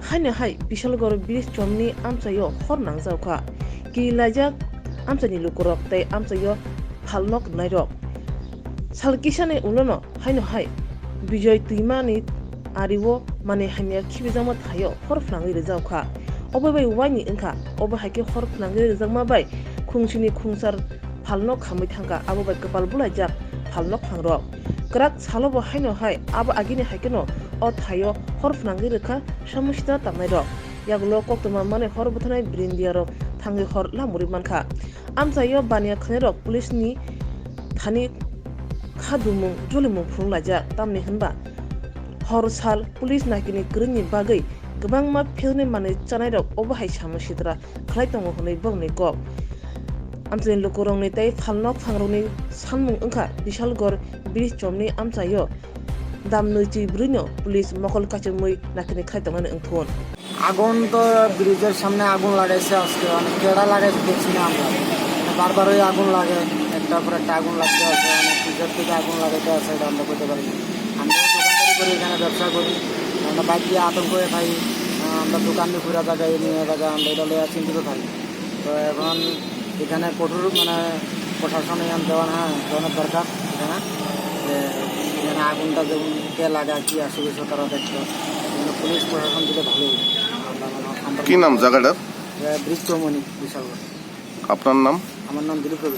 haino hai Bishalgor bridge chomni amchayo hornang zawkha ki lajak amchani lukurok tei amchayo phalnok nairok salkishane ulono haino hai Bijoy Tuimani ariwo mane hamya khibijama thayo horflangi rezawkha obai wani engkha obai haike horflangi rezangma bai khungsini khungsar phalnok khamai thangka abo bai kapal bulajak phalnok phangrok krak salobo haino hai abo agini haikeno o thayo horflangi rekha samushita tamnairok yagulo koktoma mane horbuthanai brindiarok thangi hor lamuri mankha amchayo bania khnerok police ni thani khadumung julimung phunglajak tamni hinba hor sal police nakini grni bagai gobangma philni mane chanairok obahai samushitra khlaitongo hunai bongni kok amchain lukurongni tei phalnok phangrokni sanmung engkha Bishalgor bridge chomni amchayo damnuchi brino police mokol kachumui nakini khlaitongani engthon আগুন তো ব্রিজের সামনে আগুন লাগাইছে আজকে অনেক কেড়া লাগাইছে দেখছি না আমরা বারবার ওই আগুন লাগে একটার পর একটা আগুন লাগতে আছে অনেক ব্রিজের থেকে আগুন লাগাইতে আছে এটা আমরা করতে পারি আমরা দোকানদারি করি এখানে ব্যবসা করি আমরা বাইক দিয়ে আতঙ্ক হয়ে খাই আমরা দোকান দিয়ে ঘুরা জায়গায় নিয়ে জায়গায় আমরা এটা লইয়া চিন্তিত থাকি তো এখন এখানে কঠোর মানে প্রশাসনে দেওয়া দেওয়ানোর দরকার এখানে যে এখানে আগুনটা যেমন কে লাগা কি আসবে তারা দেখতো পুলিশ প্রশাসন দিলে ভালো কি নাম জায়গাটার? ব্রিজ চৌমনি বিশালগড়। আপনার নাম? আমার নাম দিলীপ।